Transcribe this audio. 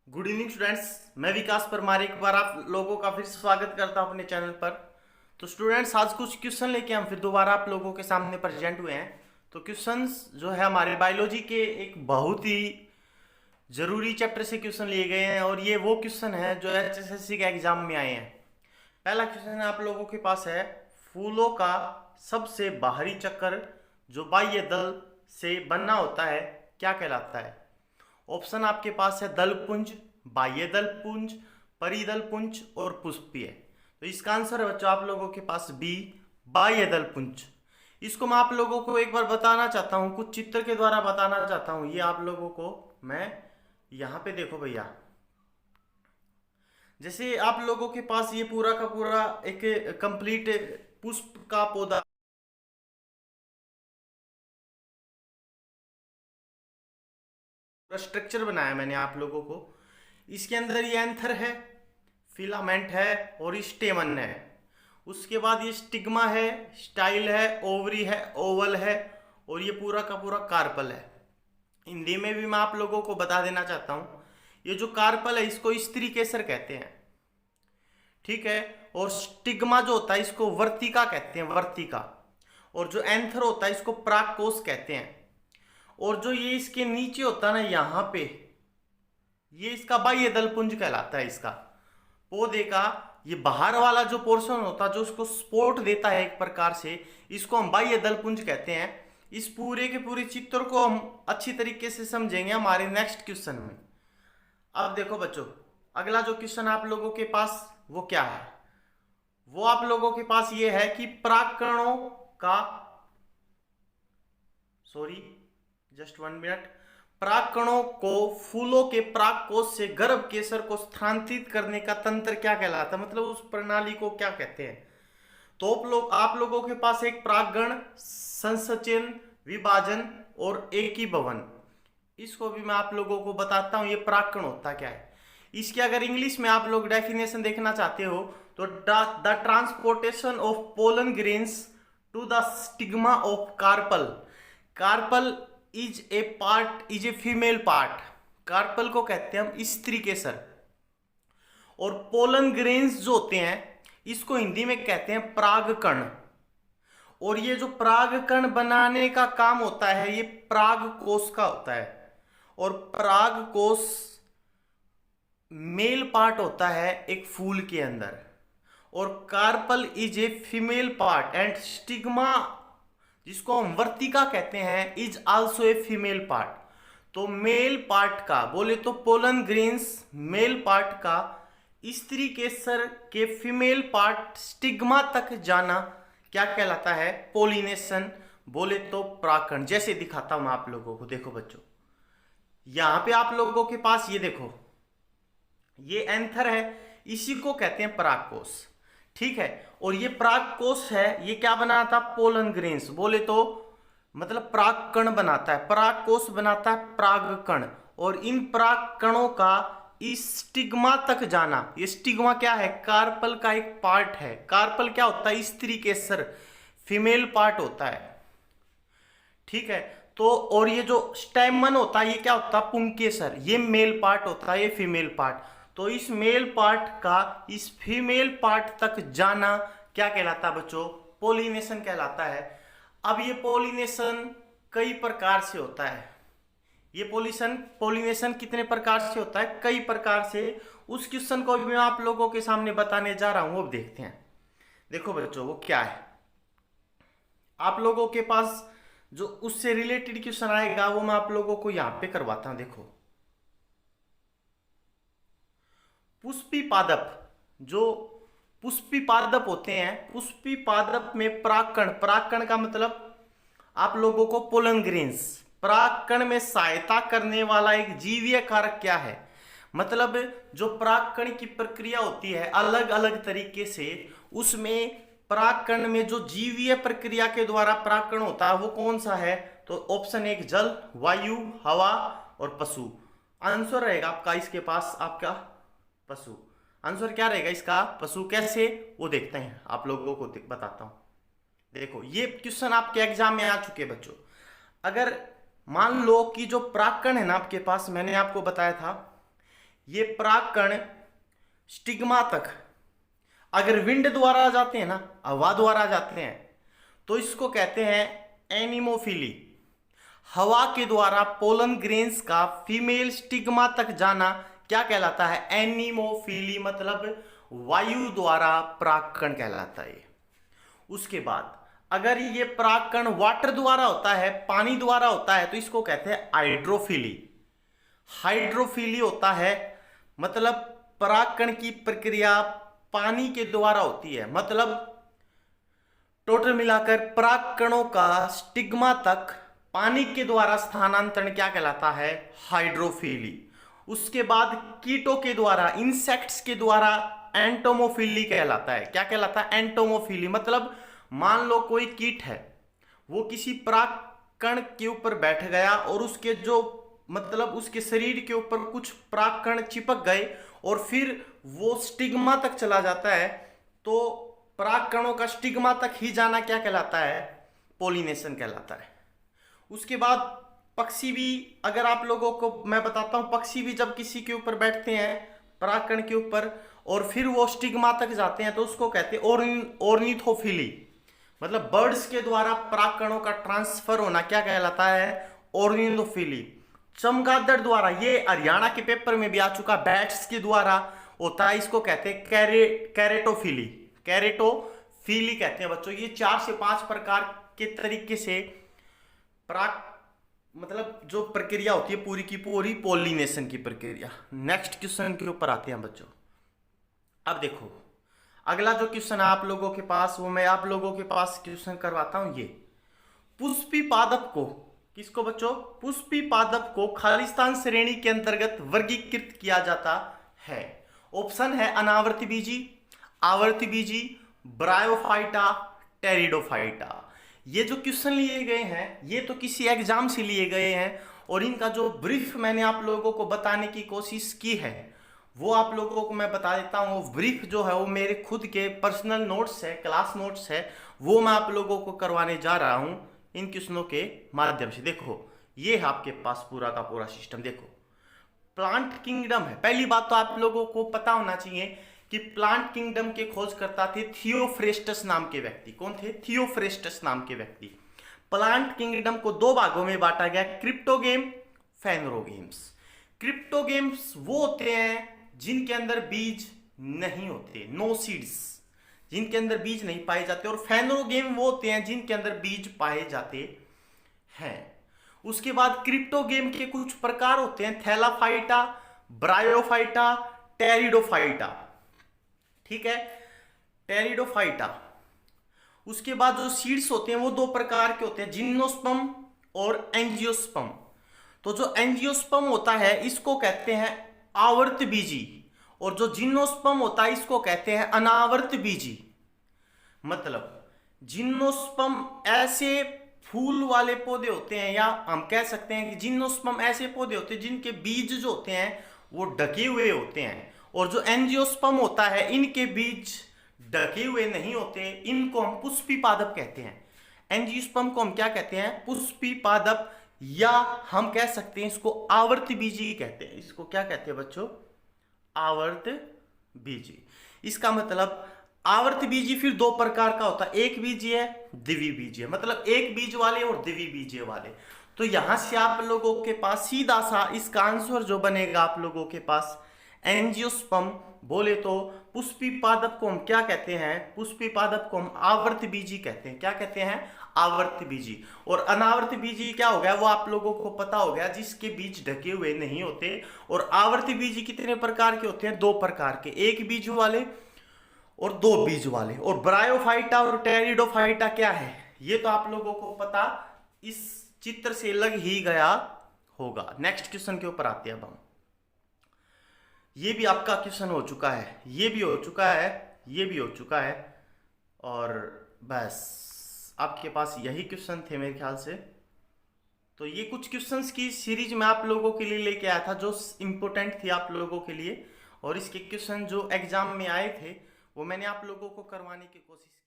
Good evening students. मैं विकास परमार एक बार आप लोगों का फिर स्वागत करता हूं अपने चैनल पर। तो स्टूडेंट्स, आज कुछ क्वेश्चन लेके हम फिर दोबारा आप लोगों के सामने प्रेजेंट हुए हैं। तो क्वेश्चंस जो है हमारे बायोलॉजी के एक बहुत ही जरूरी चैप्टर से क्वेश्चन लिए गए हैं और ये वो क्वेश्चन है जो एचएसएससी के एग्जाम में आए हैं। पहला क्वेश्चन आप लोगों के पास है, फूलों का सबसे बाहरी चक्कर जो बाह्य दल से बना होता है क्या कहलाता है? ऑप्शन आपके पास है दलपुंज, बाह्य दलपुंज, परिदलपुंज और पुष्पीय। तो इसका आंसर है बच्चों आप लोगों के पास बी, बाह्य दलपुंज। इसको मैं आप लोगों को एक बार बताना चाहता हूं, कुछ चित्र के द्वारा बताना चाहता हूं। ये आप लोगों को मैं यहाँ पे देखो भैया, जैसे आप लोगों के पास ये पूरा का पूरा एक कंप्लीट पुष्प का पौधा स्ट्रक्चर बनाया मैंने आप लोगों को। इसके अंदर ये एंथर है, फिलामेंट है और स्टेमन है। उसके बाद ये स्टिग्मा है, स्टाइल है, ओवरी है, ओवल है और ये पूरा का पूरा कार्पल है। हिंदी में भी मैं आप लोगों को बता देना चाहता हूँ, ये जो कार्पल है इसको स्त्री केसर कहते हैं, ठीक है। और स्टिग्मा जो होता है इसको वर्तिका कहते हैं, वर्तिका। और जो एंथर होता है इसको प्राकोष कहते हैं। और जो ये इसके नीचे होता है ना यहाँ पे, ये इसका बाह्य दलपुंज कहलाता है। इसका पौधे का ये बाहर वाला जो पोर्शन होता है जो उसको सपोर्ट देता है एक प्रकार से, इसको हम बाह्य दलपुंज कहते हैं। इस पूरे के पूरे चित्र को हम अच्छी तरीके से समझेंगे हमारे नेक्स्ट क्वेश्चन में। अब देखो बच्चों, अगला जो क्वेश्चन आप लोगों के पास वो क्या है, वो आप लोगों के पास ये है कि परागकणों का, सॉरी जस्ट 1 मिनट, परागकणों को फूलों के परागकोश से गर्भ केसर को स्थानांतरित करने का तंत्र क्या कहलाता है, मतलब उस प्रणाली को क्या कहते हैं? तो आप लोगों के पास एक परागण, संसचन, विभाजन और एकीभवन, इसको भी मैं आप लोगों को बताता हूं ये परागकण होता क्या है। इसकी अगर इंग्लिश में आप लोग डेफिनेशन देखना चाहते हो तो the transportation of pollen grains to the stigma of carpel. Carpel is a female part. Carpel को कहते हैं हम स्त्री केसर। और पोलन ग्रेन्स जो होते हैं इसको हिंदी में कहते हैं परागकण। और ये जो परागकण बनाने का काम होता है ये परागकोश का होता है। और परागकोश मेल पार्ट होता है एक फूल के अंदर। और carpel is a female part and stigma, जिसको हम वर्तिका कहते हैं, is also a female part. तो मेल पार्ट का बोले तो पोलन ग्रेन्स मेल पार्ट का, स्त्री केसर के फीमेल पार्ट स्टिग्मा तक जाना क्या कहलाता है? पोलिनेशन, बोले तो परागकण। जैसे दिखाता हूं मैं आप लोगों को, देखो बच्चों यहां पे आप लोगों के पास ये देखो, ये एंथर है, इसी को कहते हैं परागकोश, ठीक है। और ये परागकोश है, ये क्या बनाता? पोलन ग्रेन्स, बोले तो मतलब परागकण बनाता है, परागकोश बनाता है परागकण। और इन परागकणों का इस स्टिग्मा तक जाना, ये स्टिग्मा क्या है? कार्पल का एक पार्ट है। कार्पल क्या होता है? स्त्री केसर, फीमेल पार्ट होता है, ठीक है। तो और ये जो स्टेमन होता है ये क्या होता है? पुंकेसर, ये मेल पार्ट होता है, ये फीमेल पार्ट। तो इस मेल पार्ट का इस फीमेल पार्ट तक जाना क्या कहलाता है बच्चों? पोलिनेशन कहलाता है। अब ये पोलिनेशन कई प्रकार से होता है। ये पोलिनेशन कितने प्रकार से होता है? कई प्रकार से। उस क्वेश्चन को भी मैं आप लोगों के सामने बताने जा रहा हूं, अब देखते हैं। देखो बच्चों वो क्या है, आप लोगों के पास जो उससे रिलेटेड क्वेश्चन आएगा वो मैं आप लोगों को यहां पे करवाता हूं। देखो पुष्पी पादप, जो पुष्पी पादप होते हैं, पुष्पी पादप में परागकण, परागकण का मतलब आप लोगों को पोलन ग्रेन्स, परागकण में सहायता करने वाला एक जीवीय कारक क्या है? मतलब जो परागकण की प्रक्रिया होती है अलग अलग तरीके से, उसमें परागकण में जो जीवीय प्रक्रिया के द्वारा परागकण होता है वो कौन सा है? तो ऑप्शन 1 जल, वायु, हवा और पशु। आंसर रहेगा आपका इसके पास आपका पशु। आंसर क्या रहेगा इसका? पशु। कैसे वो देखते हैं, आप लोगों को बताता हूं। देखो ये क्वेश्चन आपके एग्जाम में आ चुके बच्चों। अगर मान लो कि जो परागकण है ना आपके पास, मैंने आपको बताया था ये परागकण स्टिग्मा तक अगर विंड द्वारा जाते हैं ना, हवा द्वारा जाते हैं, तो इसको कहते हैं एनिमोफिली। हवा के द्वारा पोलन ग्रेन्स का फीमेल स्टिग्मा तक जाना क्या कहलाता है? एनिमोफिली, मतलब वायु द्वारा परागकण कहलाता है। उसके बाद अगर ये परागकण वाटर द्वारा होता है, पानी द्वारा होता है, तो इसको कहते हैं हाइड्रोफिली। हाइड्रोफिली होता है मतलब परागकण की प्रक्रिया पानी के द्वारा होती है, मतलब टोटल मिलाकर परागकणों का स्टिग्मा तक पानी के द्वारा स्थानांतरण क्या कहलाता है? हाइड्रोफिली। उसके बाद कीटों के द्वारा, इंसेक्ट्स के द्वारा एंटोमोफिली कहलाता है। क्या कहलाता है? एंटोमोफिली। मतलब मान लो कोई कीट है, वो किसी परागकण के ऊपर बैठ गया और उसके जो मतलब उसके शरीर के ऊपर कुछ परागकण चिपक गए और फिर वो स्टिग्मा तक चला जाता है, तो परागकणों का स्टिग्मा तक ही जाना क्या कहलाता है? पोलिनेशन कहलाता है। उसके बाद पक्षी भी, अगर आप लोगों को मैं बताता हूं, पक्षी भी जब किसी के ऊपर बैठते हैं परागकण के ऊपर और फिर वो स्टिग्मा तक जाते हैं, तो उसको कहते हैं ऑर्निथोफिली। मतलब बर्ड्स के द्वारा परागकणों का ट्रांसफर होना क्या कहलाता है? ऑर्निथोफिली। चमगादड़ द्वारा, ये हरियाणा के पेपर में भी आ चुका, बैट्स के द्वारा होता है, इसको कहते हैं कैरेटोफिली। कैरेटोफिली कहते हैं बच्चों। ये 4 से 5 प्रकार के तरीके से पराग मतलब जो प्रक्रिया होती है पूरी की पूरी पोलिनेशन की प्रक्रिया। नेक्स्ट क्वेश्चन के ऊपर आते हैं बच्चों। अब देखो अगला जो क्वेश्चन है आप लोगों के पास, वो मैं आप लोगों के पास क्वेश्चन करवाता हूं। ये पुष्पी पादप को, किसको बच्चों? पुष्पी पादप को खालिस्तान श्रेणी के अंतर्गत वर्गीकृत किया जाता है। ऑप्शन है अनावर्ती बीजी, आवर्ती बीजी, ब्रायोफाइटा, टेरिडोफाइटा। ये जो क्वेश्चन लिए गए हैं ये तो किसी एग्जाम से लिए गए हैं और इनका जो ब्रीफ मैंने आप लोगों को बताने की कोशिश की है वो आप लोगों को मैं बता देता हूँ। ब्रीफ जो है वो मेरे खुद के पर्सनल नोट्स है, क्लास नोट्स है, वो मैं आप लोगों को करवाने जा रहा हूँ इन क्वेश्चनों के माध्यम से। देखो ये है आपके पास पूरा का पूरा सिस्टम। देखो प्लांट किंगडम है। पहली बात तो आप लोगों को पता होना चाहिए कि प्लांट किंगडम के खोजकर्ता थे थियोफ्रेस्टस नाम के व्यक्ति। कौन थे? थियोफ्रेस्टस नाम के व्यक्ति। प्लांट किंगडम को 2 भागों में बांटा गया, क्रिप्टोगेम, फेनरोगेम्स। क्रिप्टोगेम्स वो होते हैं जिनके अंदर बीज नहीं होते, नो सीड्स, जिनके अंदर बीज नहीं पाए जाते, और फेनरोगेम वो होते हैं जिनके अंदर बीज पाए जाते हैं। उसके बाद क्रिप्टोगेम के कुछ प्रकार होते हैं, थैलाफाइटा, ब्रायोफाइटा, टेरिडोफाइटा। ठीक है, टेरिडोफाइटा। उसके बाद जो सीड्स होते हैं वो 2 प्रकार के होते हैं, जिम्नोस्पर्म और एंजियोस्पर्म। तो जो एंजियोस्पर्म होता है इसको कहते हैं आवर्त बीजी और जो जिम्नोस्पर्म होता है इसको कहते हैं अनावर्त बीजी। मतलब जिम्नोस्पर्म ऐसे फूल वाले पौधे होते हैं, या हम कह सकते हैं कि जिम्नोस्पर्म ऐसे पौधे होते हैं जिनके बीज जो होते हैं वो ढके हुए होते हैं, और जो एंजियोस्पर्म होता है इनके बीज ढके हुए नहीं होते, इनको हम पुष्पी पादप कहते हैं। एंजियोस्पर्म को हम क्या कहते हैं? पुष्पी पादप, या हम कह सकते हैं इसको आवर्त बीजी कहते हैं। इसको क्या कहते हैं बच्चों? आवर्त बीजी। इसका मतलब आवर्त बीजी फिर 2 प्रकार का होता है, एक बीजी है, द्विबीजीय, मतलब एक बीज वाले और द्विबीजीय वाले। तो यहां से आप लोगों के पास सीधा सा इसका आंसर जो बनेगा आप लोगों के पास एंजियोस्पर्म। बोले तो पुष्पी पादप को हम क्या कहते हैं? पुष्पी पादप को हम आवर्त बीजी कहते हैं। क्या कहते हैं? आवर्त बीजी। और अनावर्त बीजी क्या हो गया वो आप लोगों को पता हो गया, जिसके बीज ढके हुए नहीं होते। और आवर्त बीजी कितने प्रकार के होते हैं? 2 प्रकार के, एक बीज वाले और 2 बीज वाले। और ब्रायोफाइटा और टेरिडोफाइटा क्या है ये तो आप लोगों को पता इस चित्र से लग ही गया होगा। नेक्स्ट क्वेश्चन के ऊपर आते हैं अब हम। ये भी आपका क्वेश्चन हो चुका है, ये भी हो चुका है, ये भी हो चुका है, और बस आपके पास यही क्वेश्चन थे मेरे ख्याल से। तो ये कुछ क्वेश्चंस की सीरीज मैं आप लोगों के लिए लेके आया था जो इम्पोर्टेंट थी आप लोगों के लिए, और इसके क्वेश्चन जो एग्जाम में आए थे वो मैंने आप लोगों को करवाने की कोशिश की।